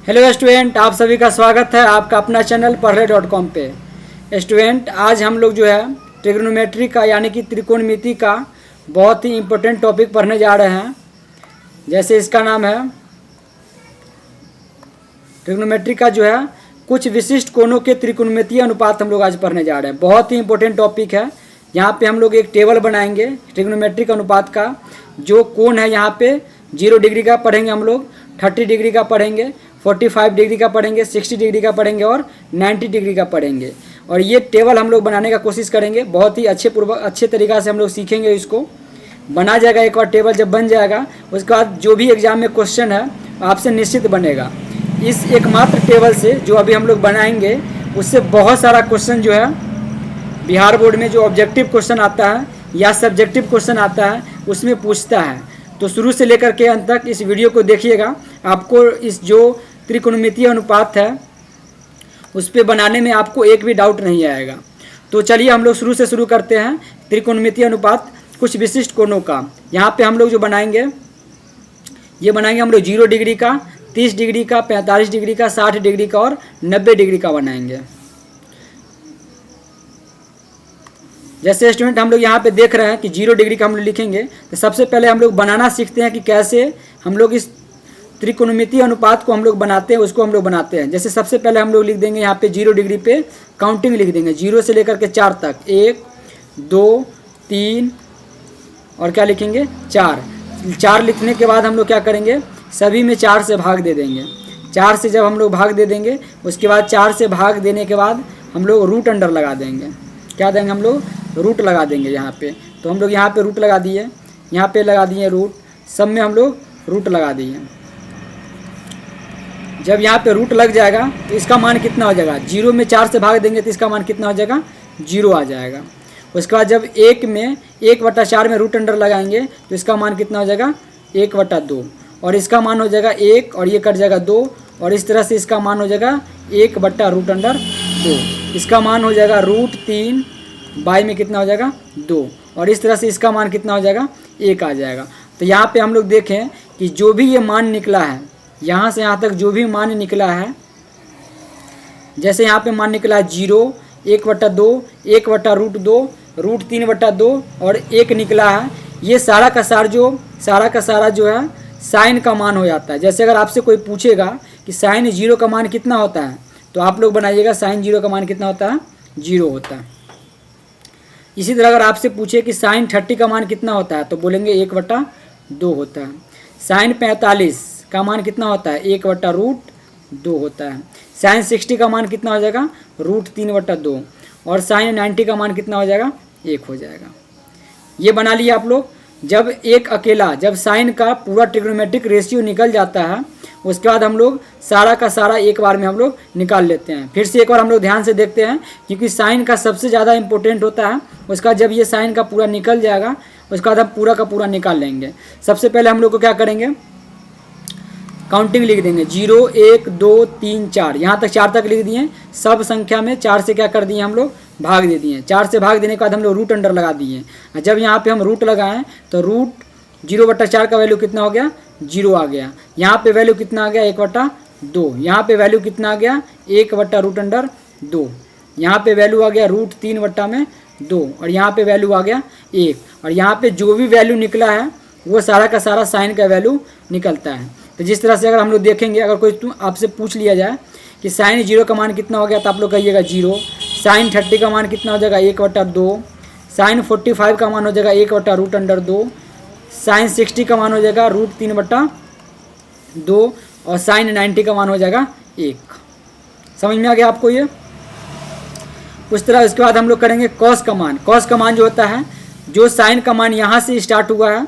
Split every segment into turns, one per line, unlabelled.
Hello student, आप सभी का स्वागत है आपका अपना चैनल पढ़ले.com पे। स्टूडेंट, आज हम लोग जो है ट्रिग्नोमेट्री का यानी कि त्रिकोणमिति का बहुत ही इम्पोर्टेंट टॉपिक पढ़ने जा रहे हैं। जैसे इसका नाम है ट्रिग्नोमेट्री का जो है कुछ विशिष्ट कोणों के त्रिकोणमितीय अनुपात हम लोग आज पढ़ने जा रहे हैं। बहुत ही इंपॉर्टेंट टॉपिक है। यहाँ पे हम लोग एक टेबल बनाएंगे ट्रिग्नोमेट्रिक अनुपात का। जो कोण है यहाँ पे 0 डिग्री का पढ़ेंगे हम लोग, 30 डिग्री का पढ़ेंगे, 45 डिग्री का पढ़ेंगे, 60 डिग्री का पढ़ेंगे और 90 डिग्री का पढ़ेंगे। और ये टेबल हम लोग बनाने का कोशिश करेंगे। बहुत ही अच्छे तरीक़ा से हम लोग सीखेंगे। इसको बना जाएगा एक बार टेबल जब बन जाएगा, उसके बाद जो भी एग्ज़ाम में क्वेश्चन है आपसे निश्चित बनेगा। इस एकमात्र टेबल से जो अभी हम लोग बनाएंगे उससे बहुत सारा क्वेश्चन जो है बिहार बोर्ड में जो ऑब्जेक्टिव क्वेश्चन आता है या सब्जेक्टिव क्वेश्चन आता है उसमें पूछता है। तो शुरू से लेकर के अंत तक इस वीडियो को देखिएगा। आपको इस जो त्रिकोणमितीय अनुपात है उस पे बनाने में आपको एक भी डाउट नहीं आएगा। तो चलिए हम लोग शुरू से शुरू करते हैं। त्रिकोणमितीय अनुपात कुछ विशिष्ट कोणों का। यहाँ पे हम लोग जो बनाएंगे ये बनाएंगे हम लोग 0 डिग्री का, 30 डिग्री का, 45 डिग्री का, 60 डिग्री का और 90 डिग्री का बनाएंगे। जैसे स्टूडेंट हम लोग यहाँ पे देख रहे हैं कि 0 डिग्री का हम लोग लिखेंगे। तो सबसे पहले हम लोग बनाना सीखते हैं कि कैसे हम लोग इस त्रिकोणमितीय अनुपात को हम लोग बनाते हैं, उसको हम लोग बनाते हैं। जैसे सबसे पहले हम लोग लिख देंगे यहाँ पे 0 डिग्री पे काउंटिंग लिख देंगे 0 से लेकर के 4 तक। 1 2 3 और क्या लिखेंगे 4 लिखने के बाद हम लोग क्या करेंगे, सभी में 4 से भाग दे देंगे। 4 से जब हम लोग भाग दे देंगे उसके बाद 4 से भाग देने के बाद हम लोग रूट अंडर लगा देंगे। क्या देंगे हम लोग, रूट लगा देंगे यहाँ पे। तो हम लोग यहाँ पे रूट लगा दिए, यहाँ पे लगा दिए रूट, सब में हम लोग रूट लगा दिए। जब यहाँ पे रूट लग जाएगा तो इसका मान कितना हो जाएगा, 0 में 4 से भाग देंगे तो इसका मान कितना हो जाएगा, 0 आ जाएगा। उसके बाद जब 1 में 1/4 में रूट अंडर लगाएंगे तो इसका मान कितना हो जाएगा 1/2 और इसका मान हो जाएगा 1 और ये कट जाएगा 2 और इस तरह से इसका मान हो जाएगा 1/√2। इसका मान हो जाएगा √3 बाई में कितना हो जाएगा 2 और इस तरह से इसका मान कितना हो जाएगा 1 आ जाएगा। तो यहाँ पे हम लोग देखें कि जो भी ये मान निकला है, यहाँ से यहाँ तक जो भी मान निकला है, जैसे यहाँ पे मान निकला है 0, 1/2, 1/√2, √3/2 और 1 निकला है। ये सारा का सारा जो है साइन का मान हो जाता है। जैसे अगर आपसे कोई पूछेगा कि साइन 0 का मान कितना होता है तो आप लोग बनाइएगा साइन 0 का मान कितना होता है, 0 होता है। इसी तरह अगर आपसे पूछे कि साइन 30 का मान कितना होता है तो बोलेंगे 1/2 होता है। साइन 45 का मान कितना होता है, 1/√2 होता है। साइन 60 का मान कितना हो जाएगा, √3/2 और साइन 90 का मान कितना हो जाएगा, 1 हो जाएगा। ये बना लिया आप लोग। जब साइन का पूरा ट्रिग्नोमेट्रिक रेशियो निकल जाता है उसके बाद हम लोग सारा का सारा एक बार में हम लोग निकाल लेते हैं। फिर से एक बार हम लोग ध्यान से देखते हैं क्योंकि साइन का सबसे ज़्यादा इंपॉर्टेंट होता है। उसका जब ये साइन का पूरा निकल जाएगा उसके बाद हम पूरा का पूरा निकाल लेंगे। सबसे पहले हम लोग को क्या करेंगे, काउंटिंग लिख देंगे 0 1 2 3 4, यहाँ तक 4 तक लिख दिए। सब संख्या में 4 से क्या कर दिए हम लोग, भाग दे दिए। 4 से भाग देने के बाद हम लोग रूट अंडर लगा दिए। जब यहाँ पे हम रूट लगाएं तो रूट 0/4 का वैल्यू कितना हो गया, 0 आ गया। यहाँ पे वैल्यू कितना आ गया, 1/2। यहाँ पे वैल्यू कितना आ गया, 1/√2। यहाँ पे वैल्यू आ गया √3/2 और यहाँ पे वैल्यू आ गया 1। और यहाँ पे जो भी वैल्यू निकला है वो सारा का सारा साइन का वैल्यू निकलता है। तो जिस तरह से अगर हम लोग देखेंगे, अगर कोई आपसे पूछ लिया जाए कि साइन 0 का मान कितना हो गया तो आप लोग कहिएगा 0। साइन 30 का मान कितना हो जाएगा, 1/2। साइन 45 का मान हो जाएगा 1/√2। साइन 60 का मान हो जाएगा √3/2 और साइन 90 का मान हो जाएगा 1। समझ में आ गया आपको ये। उस तरह इसके बाद हम लोग करेंगे कॉस का मान। कॉस का मान जो होता है, जो साइन का मान यहाँ से स्टार्ट हुआ है,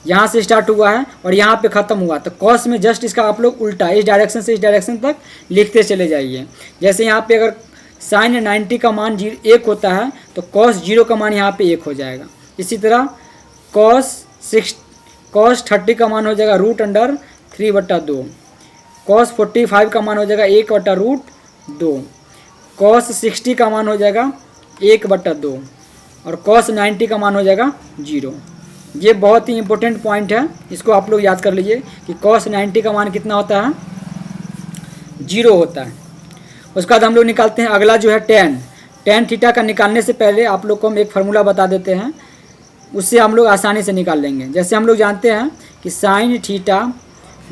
यहाँ से स्टार्ट हुआ है और यहाँ पे ख़त्म हुआ, तो कॉस में जस्ट इसका आप लोग उल्टा इस डायरेक्शन से इस डायरेक्शन तक लिखते चले जाइए। जैसे यहाँ पे अगर साइन 90 का मान 1 होता है तो कॉस 0 का मान यहाँ पे 1 हो जाएगा। इसी तरह कॉस 30 का मान हो जाएगा √3/2। कॉस 45 का मान हो जाएगा 1/√2। कॉस 60 का मान हो जाएगा 1/2 और कॉस 90 का मान हो जाएगा 0। ये बहुत ही इंपॉर्टेंट पॉइंट है, इसको आप लोग याद कर लीजिए कि कॉस 90 का मान कितना होता है, जीरो होता है। उसके बाद हम लोग निकालते हैं अगला जो है टेन थीटा का निकालने से पहले आप लोग को हम एक फार्मूला बता देते हैं, उससे हम लोग आसानी से निकाल लेंगे। जैसे हम लोग जानते हैं कि साइन थीटा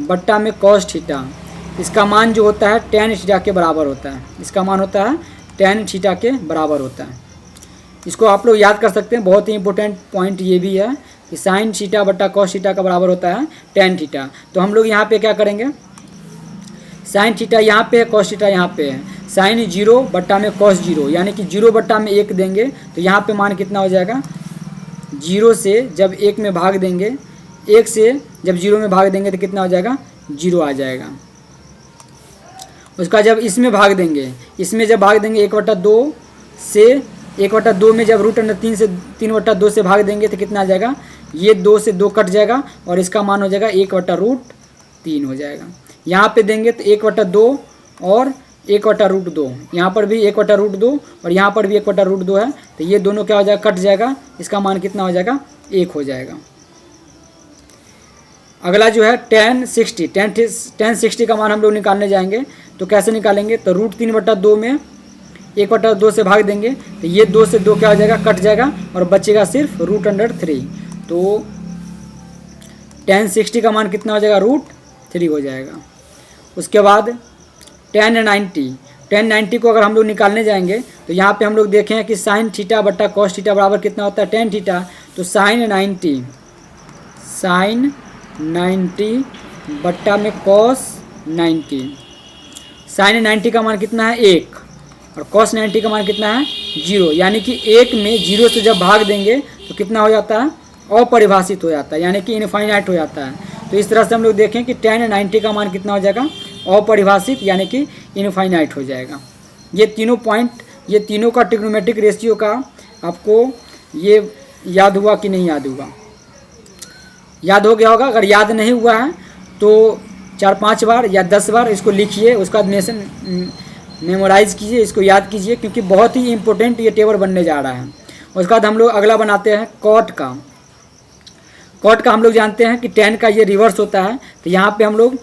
बट्टा में कॉस थीटा, इसका मान जो होता है टेन थीटा के बराबर होता है। इसका मान होता है टेन थीटा के बराबर होता है। इसको आप लोग याद कर सकते हैं। बहुत ही इंपॉर्टेंट पॉइंट ये भी है कि साइन थीटा बट्टा कॉस थीटा का बराबर होता है टेन थीटा। तो हम लोग यहाँ पे क्या करेंगे, साइन थीटा यहाँ पे है, कॉस थीटा यहाँ पे है। साइन 0 बट्टा में कॉस 0, यानी कि 0 बट्टा में 1 देंगे तो यहाँ पे मान कितना हो जाएगा, 0 से जब 1 में भाग देंगे, 1 से जब 0 में भाग देंगे तो कितना हो जाएगा, 0 आ जाएगा। उसका जब इसमें भाग देंगे, इसमें जब भाग देंगे 1/2 से 1/2 में जब √3 से 3/2 से भाग देंगे तो कितना आ जाएगा, ये 2 से 2 कट जाएगा और इसका मान हो जाएगा 1/√3 हो जाएगा। यहाँ पे देंगे तो 1/2 और 1/√2, यहाँ पर भी 1/√2 और यहाँ पर भी 1/√2 है, तो ये दोनों क्या हो जाएगा, कट जाएगा। इसका मान कितना हो जाएगा, 1 हो जाएगा। अगला जो है tan 60 का मान हम लोग निकालने जाएंगे तो कैसे निकालेंगे, तो √3/2 में 1/2 से भाग देंगे तो ये 2 से 2 क्या हो जाएगा, कट जाएगा और बचेगा सिर्फ √3। तो tan 60 का मान कितना हो जाएगा, √3 हो जाएगा। उसके बाद tan 90 को अगर हम लोग निकालने जाएंगे तो यहाँ पे हम लोग देखें कि साइन थीटा बट्टा कॉस थीटा बराबर कितना होता है, tan थीटा। तो साइन 90 बट्टा में कॉस 90, साइन 90 का मान कितना है, 1 और कॉस 90 का मान कितना है, 0, यानी कि 1 में 0 से जब भाग देंगे तो कितना हो जाता है, अपरिभाषित हो जाता है, यानी कि इनफाइनाइट हो जाता है। तो इस तरह से हम लोग देखें कि tan 90 का मान कितना हो जाएगा, अपरिभाषित, यानी कि इनफाइनाइट हो जाएगा। ये तीनों पॉइंट, ये तीनों का ट्रिग्नोमेट्रिक रेशियो का आपको ये याद हुआ कि नहीं याद हुआ, याद हो गया होगा। अगर याद नहीं हुआ है तो 4-5 बार या 10 बार इसको लिखिए, उसका बाद मेमोराइज़ कीजिए, इसको याद कीजिए, क्योंकि बहुत ही इंपॉर्टेंट ये टेबल बनने जा रहा है। उसके बाद हम लोग अगला बनाते हैं कॉट का। कॉट का हम लोग जानते हैं कि tan का ये रिवर्स होता है, तो यहाँ पे हम लोग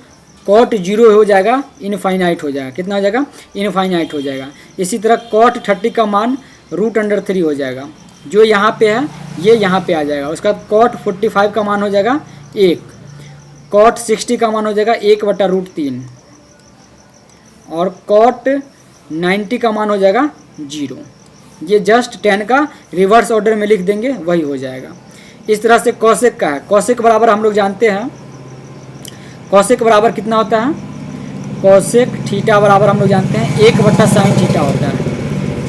कॉट 0 हो जाएगा, इनफाइनाइट हो जाएगा। कितना हो जाएगा, इनफाइनाइट हो जाएगा। इसी तरह कॉट 30 का मान √3 हो जाएगा, जो यहाँ पे है ये यहाँ पे आ जाएगा। उसका कॉट 45 का मान हो जाएगा 1, कॉट 60 का मान हो जाएगा 1/√3 और कॉट 90 का मान हो जाएगा 0। ये जस्ट tan का रिवर्स ऑर्डर में लिख देंगे, वही हो जाएगा। इस तरह से कॉसेक का है, कॉसेक बराबर हम लोग जानते हैं, कॉसेक बराबर कितना होता है, कॉसेक थीटा बराबर हम लोग जानते हैं 1/sin थीटा होता है,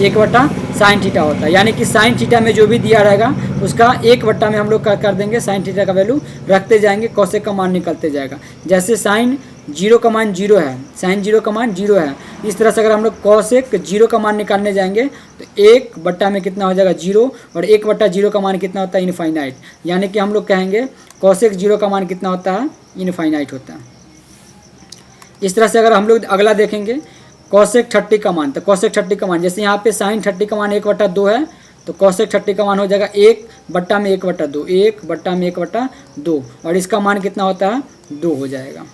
1/sin थीटा होता है। यानी कि साइन थीटा में जो भी दिया रहेगा उसका 1/, में हम लोग कर देंगे, साइन थीटा का वैल्यू रखते जाएंगे, कॉसेक का मान निकलते जाएगा। जैसे साइन 0 का मान 0 है, साइन 0 का मान 0 है, इस तरह से अगर हम लोग कॉसेक 0 का मान निकालने जाएंगे तो 1/, में कितना हो जाएगा, 0, और 1/0 का मान कितना होता है, इनफाइनाइट। यानी कि हम लोग कहेंगे कॉसेक 0 का मान कितना होता है, इनफाइनाइट होता है। इस तरह से अगर हम लोग अगला देखेंगे कॉसेक 30 का मान, तो कॉसेक 30 का मान, जैसे यहाँ पे साइन 30 का मान 1/2 है, तो कॉसेक 30 का मान हो जाएगा 1/, में 1/2, 1/, में 1/2, और इसका मान कितना होता है, 2 हो जाएगा।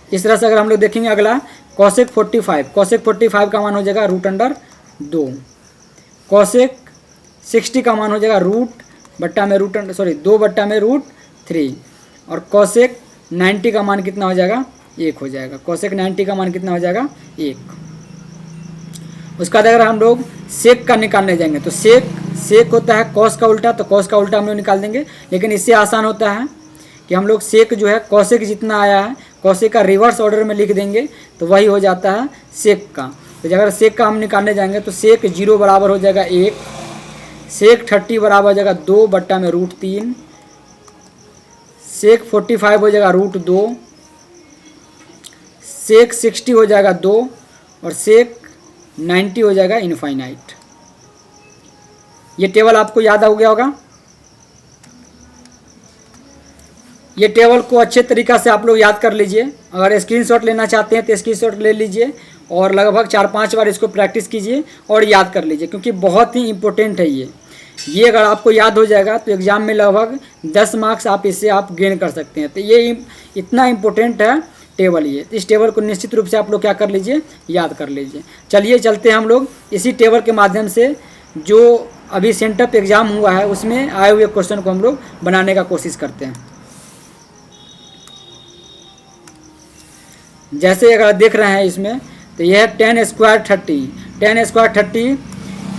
इस तरह से अगर हम लोग देखेंगे अगला कॉसेक 45, कॉसेक 45 का मान हो जाएगा √2, कॉसेक 60 का मान हो जाएगा 2/, में √3, और कॉसेक 90 का मान कितना हो जाएगा, 1 हो जाएगा। कॉसेक 90 का मान कितना हो जाएगा, 1। उसका बाद अगर हम लोग सेक का निकालने जाएंगे तो सेक होता है कॉस का उल्टा, तो कॉस का उल्टा हम लोग निकाल देंगे। लेकिन इससे आसान होता है कि हम लोग सेक जो है कॉसेक जितना आया है कॉसेक का रिवर्स ऑर्डर में लिख देंगे, तो वही हो जाता है सेक का। तो अगर सेक का हम निकालने जाएंगे तो सेक 0 बराबर हो जाएगा 1, सेक 30 बराबर हो जाएगा 2/, में √3, सेक 45 हो जाएगा √2, सेक 60 हो जाएगा 2, और सेक 90 हो जाएगा इनफाइनाइट। ये टेबल आपको याद हो गया होगा। ये टेबल को अच्छे तरीक़ा से आप लोग याद कर लीजिए। अगर स्क्रीनशॉट लेना चाहते हैं तो स्क्रीनशॉट ले लीजिए और लगभग 4-5 बार इसको प्रैक्टिस कीजिए और याद कर लीजिए, क्योंकि बहुत ही इम्पोर्टेंट है ये अगर आपको याद हो जाएगा तो एग्ज़ाम में लगभग 10 मार्क्स आप इससे आप गेन कर सकते हैं। तो ये इतना इम्पोर्टेंट है टेबल ये, इस टेबल को निश्चित रूप से आप लोग क्या कर लीजिए, याद कर लीजिए। चलिए चलते हैं हम लोग इसी टेबल के माध्यम से जो अभी सेंटअप एग्ज़ाम हुआ है उसमें आए हुए क्वेश्चन को हम लोग बनाने का कोशिश करते हैं। जैसे अगर देख रहे हैं इसमें, तो यह 10 स्क्वायर 30, 10 स्क्वायर 30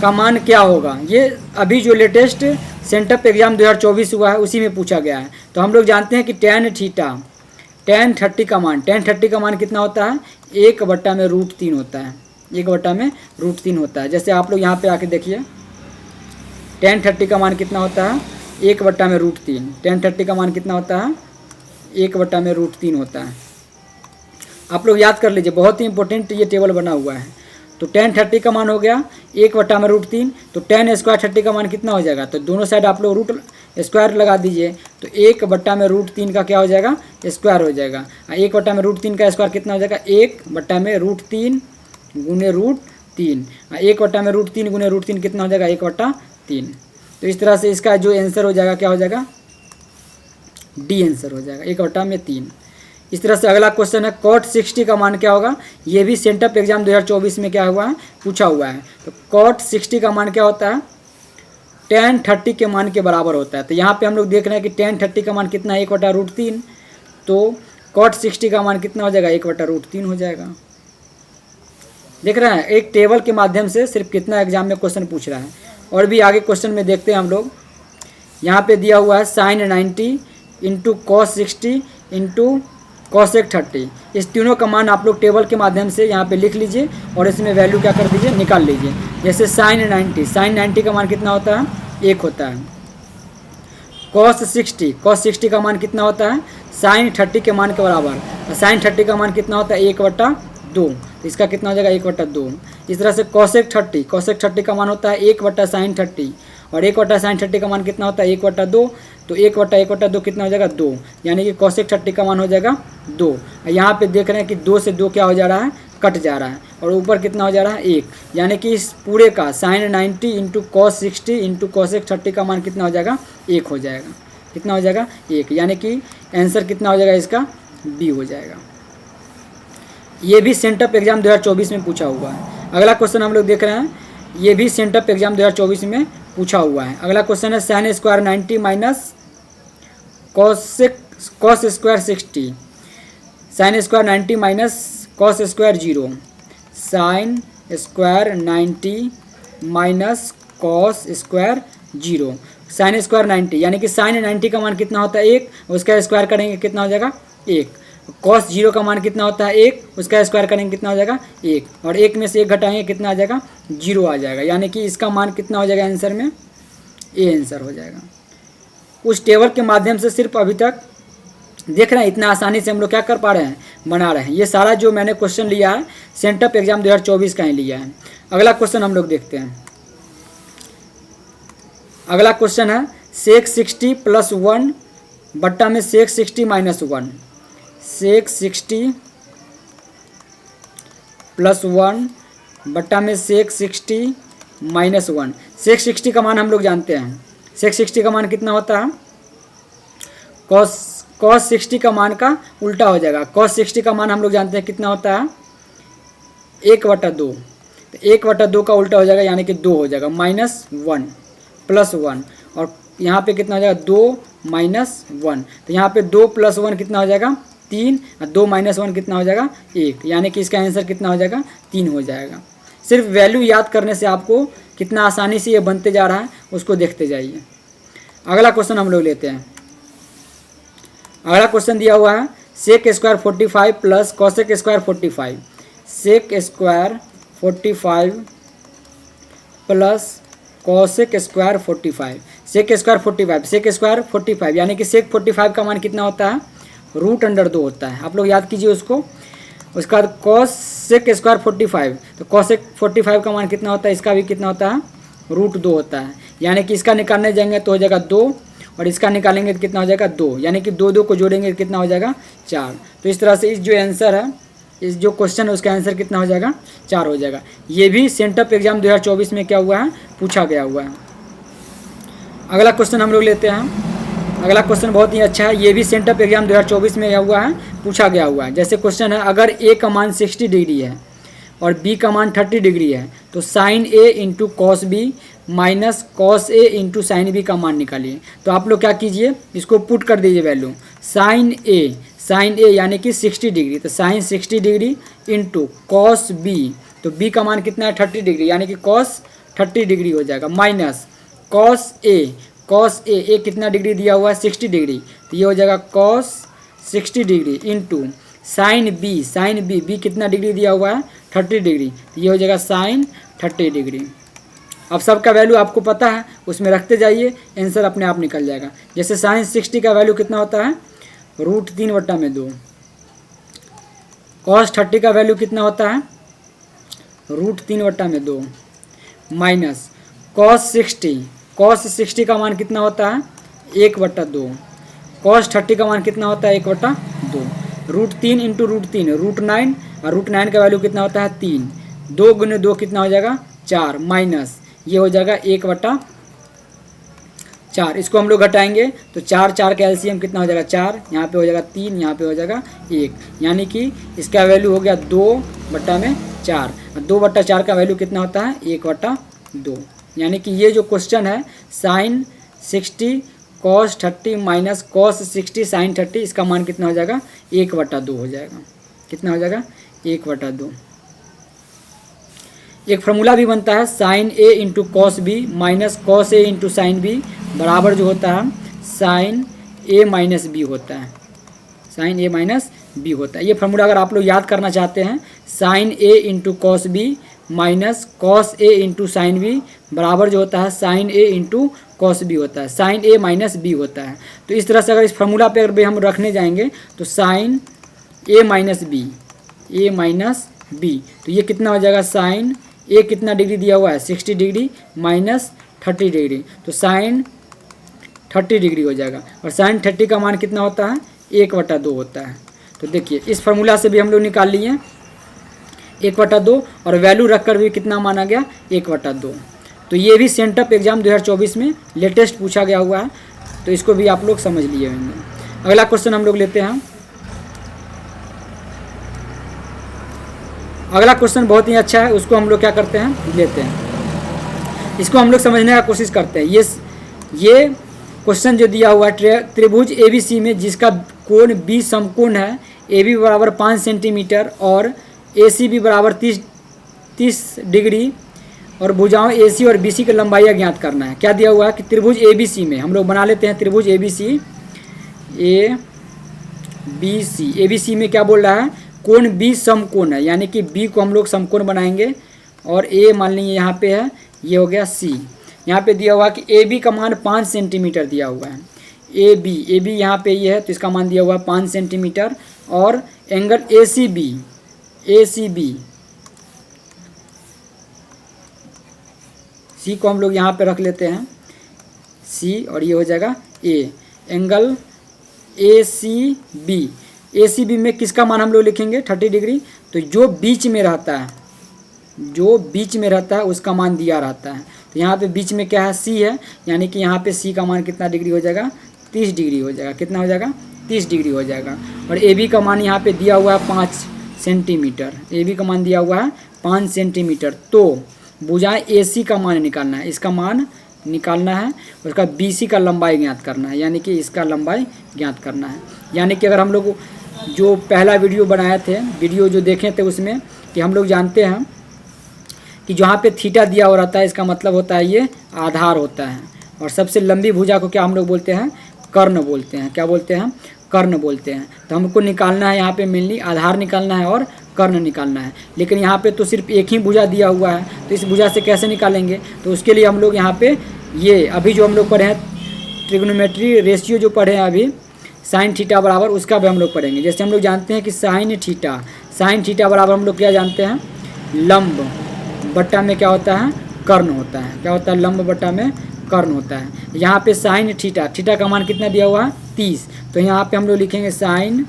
का मान क्या होगा, ये अभी जो लेटेस्ट सेंटअप एग्ज़ाम 2024 हुआ है उसी में पूछा गया है। तो हम लोग जानते हैं कि tan थीटा, tan 30 का मान, tan 30 का मान कितना होता है, 1/√3 होता है, 1/√3 होता है। जैसे आप लोग यहाँ पे आके देखिए, tan 30 का मान कितना होता है, 1/√3, tan 30 का मान कितना होता है, 1/√3 होता है। आप लोग याद कर लीजिए, बहुत ही इंपॉर्टेंट ये टेबल बना हुआ है। तो tan 30 का मान हो गया 1/√3, तो tan स्क्वायर 30 का मान कितना हो जाएगा, तो दोनों साइड आप लोग रूट स्क्वायर लगा दीजिए, तो 1/√3 का क्या हो जाएगा, स्क्वायर हो जाएगा। 1/√3 का स्क्वायर कितना हो जाएगा, 1/√3 गुने √3, 1/√3 गुने √3 कितना हो जाएगा, 1/3। तो इस तरह से इसका जो आंसर हो जाएगा क्या हो जाएगा, डी आंसर हो जाएगा, 1/3। इस तरह से अगला क्वेश्चन है cot 60 का मान क्या होगा, ये भी सेंटअप एग्जाम 2024 में क्या हुआ है, पूछा हुआ है। तो cot 60 का मान क्या होता है, tan 30 के मान के बराबर होता है। तो यहाँ पे हम लोग देख रहे हैं कि tan 30 का मान कितना है, 1/√3, तो cot 60 का मान कितना हो जाएगा, 1/√3 हो जाएगा। देख रहे हैं एक टेबल के माध्यम से सिर्फ कितना एग्जाम में क्वेश्चन पूछ रहा है। और भी आगे क्वेश्चन में देखते हैं हम लोग, यहाँ पे दिया हुआ है sin 90 into cos 60 into cosec 30, इस तीनों का मान आप लोग टेबल के माध्यम से यहाँ पे लिख लीजिए और इसमें वैल्यू क्या कर दीजिए, निकाल लीजिए। जैसे sin 90 का मान कितना होता है, 1 होता है। cos 60 का मान कितना होता है, sin 30 के मान के बराबर, sin 30 का मान कितना होता है, 1/2, तो इसका कितना हो जाएगा, 1/2। इस तरह से cosec 30 का मान होता है 1/sin 30, और 1/sin 30 का मान कितना होता है, 1/2, तो 1/2 कितना हो जाएगा, 2, यानी कि cosec 30 का मान हो जाएगा 2। यहाँ पे देख रहे हैं कि 2 से 2 क्या हो जा रहा है, कट जा रहा है, और ऊपर कितना हो जा रहा है, 1, यानी कि इस पूरे का sin 90 into cos 60 into cosec 30 का मान कितना हो जाएगा, 1 हो जाएगा। कितना हो जाएगा, 1, यानी कि आंसर कितना हो जाएगा इसका, बी हो जाएगा। ये भी सेंटअप एग्जाम 2024 में पूछा हुआ है। अगला क्वेश्चन हम लोग देख रहे हैं, ये भी सेंटअप एग्जाम 2024 में पूछा हुआ है। अगला क्वेश्चन है sin square 90 minus cos square 60, sin square 90 minus cos square 0, sin square 90 minus cos square 0, sin square 90, यानी कि sin 90 का मान कितना होता है, 1, उसका स्क्वायर करेंगे कितना हो जाएगा, 1। cos 0 का मान कितना होता है, 1, उसका स्क्वायर करेंगे कितना हो जाएगा, 1, और 1 में से 1 घटाएंगे कितना आ जाएगा, 0 आ जाएगा, यानी कि इसका मान कितना हो जाएगा आंसर में, ए आंसर हो जाएगा। उस टेबल के माध्यम से सिर्फ अभी तक देख रहे हैं, इतना आसानी से हम लोग क्या कर पा रहे हैं, बना रहे हैं। ये सारा जो मैंने क्वेश्चन लिया है सेंटअप एग्जाम 2024 का ही लिया है। अगला क्वेश्चन हम लोग देखते हैं। अगला क्वेश्चन है sec 60 + 1 बट्टा में sec 60 - 1, sec 60 + 1 बट्टा में sec 60 - 1। sec 60 का मान हम लोग जानते हैं, sec 60 का मान कितना होता है, cos 60 का मान का उल्टा हो जाएगा। cos 60 का मान हम लोग जानते हैं कितना होता है, 1/2, तो 1/2 का उल्टा हो जाएगा, यानी कि 2 हो जाएगा, -1 + 1, और यहाँ पे कितना हो जाएगा, 2 - 1, तो यहाँ पे 2 + 1 कितना हो जाएगा, 3, और 2 - 1 कितना हो जाएगा, 1, यानी कि इसका आंसर कितना हो जाएगा, 3 हो जाएगा। सिर्फ वैल्यू याद करने से आपको कितना आसानी से ये बनते जा रहा है उसको देखते जाइए। अगला क्वेश्चन हम लोग लेते हैं। अगला क्वेश्चन दिया हुआ है sec square 45 + cosec square 45, sec square 45 + cosec square 45, sec square 45, sec square 45, यानी कि sec 45 का मान कितना होता है, √2 होता है। आप लोग याद कीजिए उसको। उसका बाद cosec स्क्वायर 45, तो cosec 45 का मान कितना होता है, इसका भी कितना होता है, √2 होता है, यानी कि इसका निकालने जाएंगे तो हो जाएगा 2, और इसका निकालेंगे तो कितना हो जाएगा, 2, यानी कि 2 को जोड़ेंगे कितना हो जाएगा, 4। तो इस तरह से इस जो आंसर है, इस जो क्वेश्चन है उसका आंसर कितना हो जाएगा, 4 हो जाएगा। ये भी सेंटअप एग्जाम 2024 में क्या हुआ है, पूछा गया हुआ है। अगला क्वेश्चन हम लोग लेते हैं। अगला क्वेश्चन बहुत ही अच्छा है, ये भी सेंटअप एग्जाम 2024 में हुआ है, पूछा गया हुआ है। जैसे क्वेश्चन है, अगर ए का मान 60 डिग्री है और बी का मान 30 डिग्री है तो sine A into cos B minus cos A into sine B का मान निकालिए। तो आप लोग क्या कीजिए, इसको पुट कर दीजिए वैल्यू। साइन ए यानी कि 60 डिग्री, तो sine 60 degree into cos B, तो बी का मान कितना है 30 डिग्री यानी कि कॉस 30 डिग्री हो जाएगा, माइनस कॉस ए कितना डिग्री दिया हुआ है 60 डिग्री, तो ये हो जाएगा cos 60 degree into sine B कितना डिग्री दिया हुआ है 30 डिग्री, तो ये हो जाएगा साइन 30 डिग्री। अब सबका वैल्यू आपको पता है, उसमें रखते जाइए, आंसर अपने आप निकल जाएगा। जैसे साइन 60 का वैल्यू कितना होता है √3/2, कॉस 30 का वैल्यू कितना होता है √3/2, माइनस कॉस 60 का मान कितना होता है 1/2, कॉस 30 का मान कितना होता है 1/2, √3 इंटू √3 √9, और √9 का वैल्यू कितना होता है 3, 2 गुने 2 कितना हो जाएगा 4, माइनस ये हो जाएगा 1/4। इसको हम लोग घटाएंगे तो 4 का एलसीएम कितना हो जाएगा 4, यहाँ पे हो जाएगा 3, यहाँ पे हो जाएगा 1, यानी कि इसका वैल्यू हो गया 2/4, 2/4 का वैल्यू कितना होता है 1/2। यानी कि ये जो क्वेश्चन है sine 60 cos 30 minus cos 60 sine 30, इसका मान कितना हो जाएगा 1/2 हो जाएगा। कितना हो जाएगा 1/2। एक फार्मूला भी बनता है sine A into cos B minus cos A into sine B बराबर जो होता है साइन ए माइनस बी होता है, साइन ए माइनस बी होता है। ये फार्मूला अगर आप लोग याद करना चाहते हैं, sine A into cos B minus cos A into sine B बराबर जो होता है sine A into cos B होता है, साइन ए माइनस बी होता है। तो इस तरह से अगर इस फार्मूला पे अगर हम रखने जाएंगे तो साइन ए माइनस बी, तो ये कितना हो जाएगा साइन ए कितना डिग्री दिया हुआ है 60 डिग्री माइनस 30 डिग्री, तो साइन 30 डिग्री हो जाएगा। और साइन 30 का मान कितना होता है 1/2 होता है। तो देखिए इस फार्मूला से भी हम लोग निकाल लिए 1/2, और वैल्यू रखकर भी कितना माना गया 1/2। तो ये भी सेंटअप एग्जाम 2024 में लेटेस्ट पूछा गया हुआ है, तो इसको भी आप लोग समझ लिए होंगे। अगला क्वेश्चन हम लोग लेते हैं। अगला क्वेश्चन बहुत ही अच्छा है, उसको हम लोग क्या करते हैं लेते हैं, इसको हम लोग समझने का कोशिश करते हैं। ये क्वेश्चन जो दिया हुआ है त्रिभुज ABC में जिसका कोण B समकोण है, AB बराबर 5 सेंटीमीटर और ACB बराबर 30 डिग्री, और भुजाओं AC और BC की लंबाई ज्ञात करना है। क्या दिया हुआ है कि त्रिभुज ABC में हम लोग बना लेते हैं त्रिभुज ABC में क्या बोल रहा है कोण B समकोण है, यानी कि B को हम लोग समकोण बनाएंगे, और A मान लेंगे यहाँ पे है, ये हो गया C। यहाँ पे दिया हुआ कि AB का मान 5 सेंटीमीटर दिया हुआ है, AB यहाँ पे ये है तो इसका मान दिया हुआ है 5 सेंटीमीटर, और एंगल ACB C को हम लोग यहाँ पे रख लेते हैं C, और ये हो जाएगा A, एंगल ACB में किसका मान हम लोग लिखेंगे 30 डिग्री, तो जो बीच में रहता है उसका मान दिया रहता है। तो यहाँ पे बीच में क्या है C है, यानी कि यहाँ पे C का मान कितना डिग्री हो जाएगा 30 डिग्री हो जाएगा। कितना हो जाएगा 30 डिग्री हो जाएगा। और AB का मान यहाँ पे दिया हुआ है 5 सेंटीमीटर, AB का मान दिया हुआ है 5 सेंटीमीटर। तो भुजाएं AC का मान निकालना है, इसका मान निकालना है, उसका BC का लंबाई ज्ञात करना है, यानी कि इसका लंबाई ज्ञात करना है। यानी कि अगर हम लोग जो पहला वीडियो बनाए थे, वीडियो जो देखे थे उसमें कि हम लोग जानते हैं कि जहाँ पे थीटा दिया हो रहता है इसका मतलब होता है ये आधार होता है, और सबसे लंबी भुजा को क्या हम लोग बोलते हैं कर्ण बोलते हैं। क्या बोलते हैं कर्ण बोलते हैं। तो हमको निकालना है यहाँ पे मेनली आधार निकालना है और कर्ण निकालना है, लेकिन यहाँ पे तो सिर्फ एक ही भुजा दिया हुआ है, तो इस भुजा से कैसे निकालेंगे। तो उसके लिए हम लोग यहाँ पे ये अभी जो हम लोग पढ़े हैं ट्रिग्नोमेट्री रेशियो जो पढ़े हैं अभी साइन थीटा बराबर, उसका भी हम लोग पढ़ेंगे। जैसे हम लोग जानते हैं कि साइन थीटा बराबर हम लोग क्या जानते हैं लंब बट्टा में क्या होता है कर्ण होता है। क्या होता है लंब बट्टा में कर्ण होता है। यहाँ पे साइन थीटा का मान कितना दिया हुआ है 30, तो यहाँ पे हम लोग लिखेंगे साइन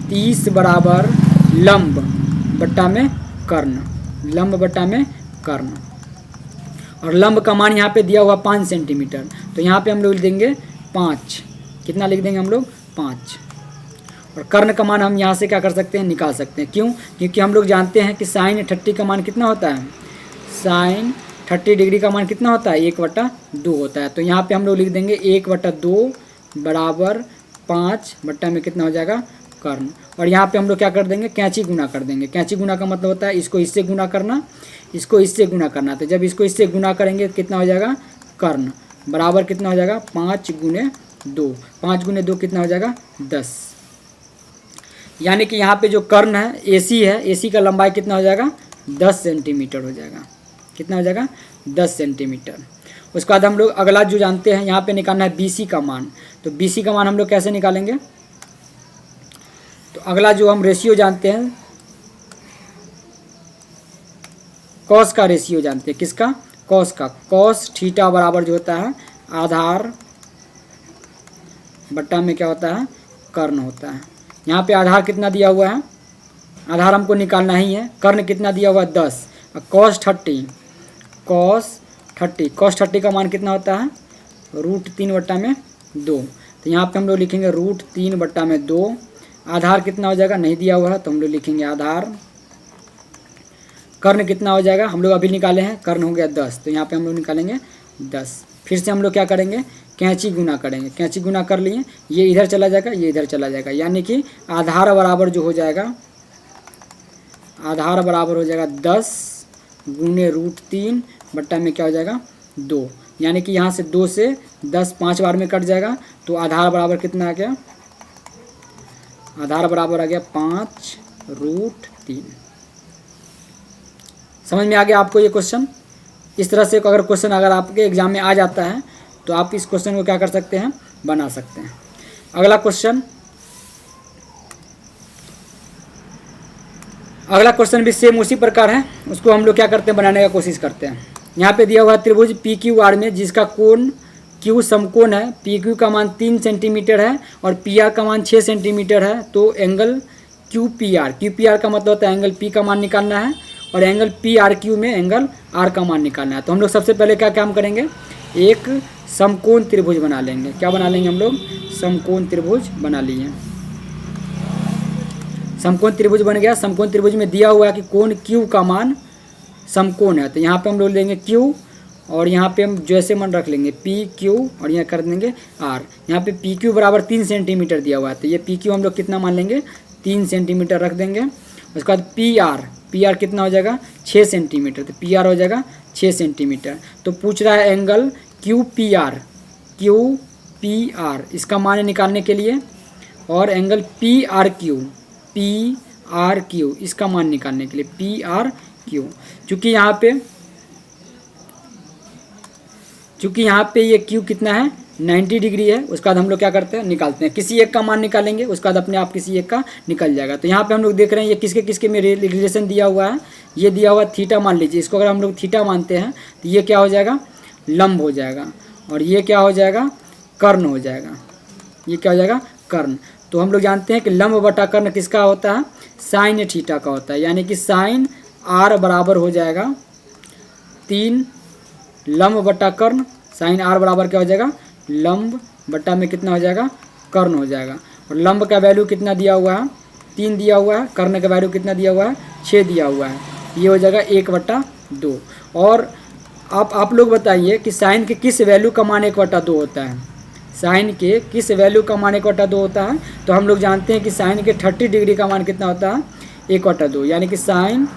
30 बराबर लंब बट्टा में कर्ण, लंब बट्टा में कर्ण। और लंब का मान यहाँ पे दिया हुआ 5 सेंटीमीटर, तो यहाँ पे हम लोग देंगे 5। कितना लिख देंगे हम लोग 5। और कर्ण का मान हम यहाँ से क्या कर सकते हैं, निकाल सकते हैं। क्यों? क्योंकि हम लोग जानते हैं कि साइन 30 का मान कितना होता है, साइन 30 डिग्री का मान कितना होता है, 1/2 होता है। तो यहाँ पे हम लोग लिख देंगे 1/2 बराबर 5 बट्टा में कितना हो जाएगा, कर्ण। और यहाँ पे हम लोग क्या कर देंगे, कैंची गुना कर देंगे। कैंची गुना का मतलब होता है इसको इससे गुना करना, इसको इससे गुना करना। तो जब इसको इससे गुना करेंगे तो कितना हो जाएगा, कर्ण बराबर कितना हो जाएगा 5 × 2। 5 × 2 कितना हो जाएगा 10। यानी कि यहाँ पे जो कर्ण है AC है, AC का लंबाई कितना हो जाएगा 10 सेंटीमीटर हो जाएगा। कितना हो जाएगा 10 सेंटीमीटर। उसके बाद हम लोग अगला जो जानते हैं यहाँ पे निकालना है BC का मान। तो BC का मान हम लोग कैसे निकालेंगे, तो अगला जो हम रेशियो जानते हैं, कॉस का रेशियो जानते हैं। किसका, कॉस का। कॉस थीटा बराबर जो होता है आधार बट्टा में क्या होता है, कर्ण होता है। यहाँ पे आधार कितना दिया हुआ है, आधार हमको निकालना ही है। कर्ण कितना दिया हुआ है 10। कॉस 30, कॉस 30 का मान कितना होता है √3/2। तो यहाँ पे हम लोग लिखेंगे √3/2। आधार कितना हो जाएगा, नहीं दिया हुआ है तो हम लोग लिखेंगे आधार। कर्ण कितना हो जाएगा, हम लोग अभी निकाले हैं, कर्ण हो गया 10, तो यहाँ पे हम लोग निकालेंगे 10। फिर से हम लोग क्या करेंगे, कैंची गुना करेंगे। कैंची गुना कर लिए, ये इधर चला जाएगा, ये इधर चला जाएगा, यानी कि आधार बराबर जो हो जाएगा, आधार बराबर हो जाएगा 10 × √3 बट्टा में क्या हो जाएगा 2। यानी कि यहाँ से 2 से 10 5 बार में कट जाएगा। तो आधार बराबर कितना आ गया, आधार बराबर आ गया 5√3। समझ में आ गया आपको ये क्वेश्चन। इस तरह से अगर क्वेश्चन अगर आपके एग्जाम में आ जाता है तो आप इस क्वेश्चन को क्या कर सकते हैं, बना सकते हैं। अगला क्वेश्चन भी सेम उसी प्रकार है। उसको हम लोग क्या करते हैं, बनाने का कोशिश करते हैं। यहाँ पे दिया हुआ त्रिभुज PQR में जिसका कोण Q समकोण है। PQ का मान 3 सेंटीमीटर है और PR का मान 6 सेंटीमीटर है। तो एंगल QPR का मतलब होता है एंगल P का मान निकालना है और एंगल PRQ में एंगल R का मान निकालना है। तो हम लोग सबसे पहले क्या काम करेंगे, एक समकोण त्रिभुज बना लेंगे। क्या बना लेंगे हम लोग, समकोण त्रिभुज बना लिए। समकोण त्रिभुज बन गया। समकोण त्रिभुज में दिया हुआ है कि कोण Q का मान समकोण है। तो यहाँ पे हम लोग लेंगे Q और यहाँ पे हम जैसे मन रख लेंगे PQ और यहाँ कर देंगे R। यहाँ पे PQ बराबर 3 सेंटीमीटर दिया हुआ है, तो ये PQ हम लोग कितना मान लेंगे 3 सेंटीमीटर रख देंगे। उसके बाद PR कितना हो जाएगा 6 सेंटीमीटर, तो PR हो जाएगा 6 सेंटीमीटर। तो पूछ रहा है एंगल QPR, इसका मान निकालने के लिए, और एंगल PRQ इसका मान निकालने के लिए, PRQ। चूँकि यहाँ पे ये Q कितना है 90 डिग्री है। उसके बाद हम लोग क्या करते हैं, निकालते हैं, किसी एक का मान निकालेंगे, उसके बाद अपने आप किसी एक का निकल जाएगा। तो यहाँ पे हम लोग देख रहे हैं ये किसके किसके में रिलेशन दिया हुआ है। ये दिया हुआ थीटा मान लीजिए, इसको अगर हम लोग थीटा मानते हैं तो ये क्या हो जाएगा, लंब हो जाएगा, और ये क्या हो जाएगा, कर्ण हो जाएगा। ये क्या हो जाएगा, कर्ण। तो हम लोग जानते हैं कि लंब बटा कर्ण किसका होता है, साइन थीटा का होता है। यानी कि साइन R बराबर हो जाएगा 3 लंब बटा कर्ण। साइन R बराबर क्या हो जाएगा, लंब बटा में कितना हो जाएगा, कर्ण हो जाएगा। और लंब का वैल्यू कितना दिया हुआ है 3 दिया हुआ है, कर्ण का वैल्यू कितना दिया हुआ है 6 दिया हुआ है। ये हो जाएगा 1/2। और आप लोग बताइए कि साइन के किस वैल्यू का मान 1/2 होता है, साइन के किस वैल्यू का मान 1/2 होता है। तो हम लोग जानते हैं कि साइन के 30 डिग्री का मान कितना होता है 1/2, यानी कि साइन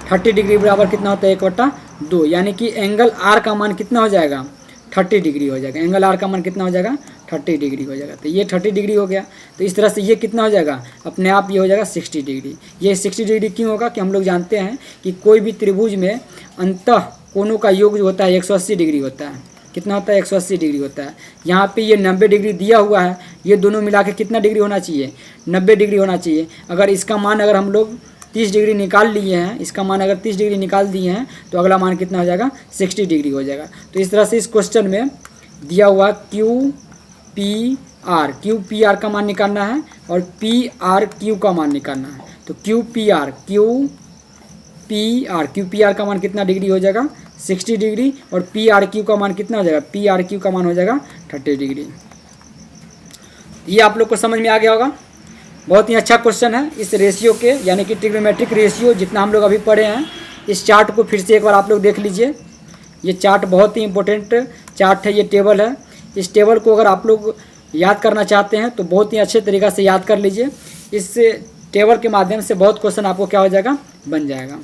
30 डिग्री बराबर कितना होता है 1/2। यानी कि एंगल R का मान कितना हो जाएगा 30 डिग्री हो जाएगा। एंगल R का मान कितना हो जाएगा 30 डिग्री हो जाएगा। तो ये 30 डिग्री हो गया। तो इस तरह से ये कितना हो जाएगा, अपने आप ये हो जाएगा 60 डिग्री। ये 60 डिग्री क्यों होगा कि हम लोग जानते हैं कि कोई भी त्रिभुज में अंतः कोणों का योग जो होता है 180 डिग्री होता है। कितना होता है 180 डिग्री होता है। यहाँ पे ये 90 डिग्री दिया हुआ है, ये दोनों मिला के कितना डिग्री होना चाहिए 90 डिग्री होना चाहिए। अगर इसका मान अगर हम लोग 30 डिग्री निकाल लिए हैं, इसका मान अगर 30 डिग्री निकाल दिए हैं तो अगला मान कितना हो जाएगा 60 डिग्री हो जाएगा। तो इस तरह से इस क्वेश्चन में दिया हुआ QPR का मान निकालना है और PRQ का मान निकालना है। तो QPR का मान कितना डिग्री हो जाएगा 60 डिग्री और PRQ का मान कितना हो जाएगा, PRQ का मान हो जाएगा 30 डिग्री। ये आप लोग को समझ में आ गया होगा। बहुत ही अच्छा क्वेश्चन है। इस रेशियो के यानी कि ट्रिग्नोमेट्रिक रेशियो जितना हम लोग अभी पढ़े हैं, इस चार्ट को फिर से एक बार आप लोग देख लीजिए। ये चार्ट बहुत ही इंपॉर्टेंट चार्ट है, ये टेबल है। इस टेबल को अगर आप लोग याद करना चाहते हैं तो बहुत ही अच्छे तरीक़ा से याद कर लीजिए। इस टेबल के माध्यम से बहुत क्वेश्चन आपको क्या हो जाएगा, बन जाएगा।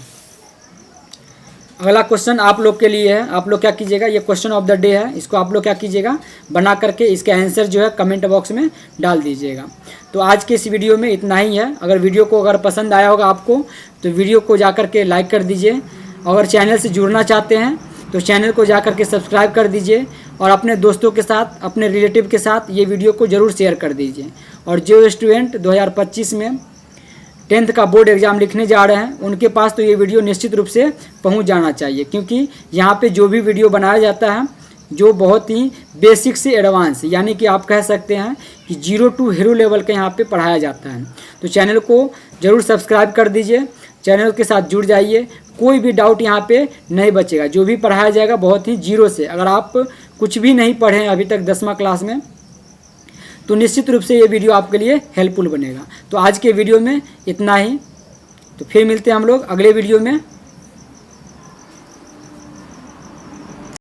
अगला क्वेश्चन आप लोग के लिए है। आप लोग क्या कीजिएगा, ये क्वेश्चन ऑफ द डे है, इसको आप लोग क्या कीजिएगा, बना करके इसका आंसर जो है कमेंट बॉक्स में डाल दीजिएगा। तो आज के इस वीडियो में इतना ही है। अगर वीडियो को अगर पसंद आया होगा आपको तो वीडियो को जा कर के लाइक कर दीजिए। अगर चैनल से जुड़ना चाहते हैं तो चैनल को जा कर के सब्सक्राइब कर दीजिए और अपने दोस्तों के साथ, अपने रिलेटिव के साथ ये वीडियो को ज़रूर शेयर कर दीजिए। और जो स्टूडेंट 2025 में 10th का बोर्ड एग्ज़ाम लिखने जा रहे हैं उनके पास तो ये वीडियो निश्चित रूप से पहुंच जाना चाहिए, क्योंकि यहाँ पे जो भी वीडियो बनाया जाता है जो बहुत ही बेसिक से एडवांस यानी कि आप कह सकते हैं कि 0 to हीरो लेवल के यहाँ पे पढ़ाया जाता है। तो चैनल को ज़रूर सब्सक्राइब कर दीजिए, चैनल के साथ जुड़ जाइए। कोई भी डाउट यहाँ पे नहीं बचेगा, जो भी पढ़ाया जाएगा बहुत ही जीरो से। अगर आप कुछ भी नहीं पढ़े हैं अभी तक 10वीं क्लास में तो निश्चित रूप से ये वीडियो आपके लिए हेल्पफुल बनेगा। तो आज के वीडियो में इतना ही। तो फिर मिलते हैं हम लोग अगले वीडियो में।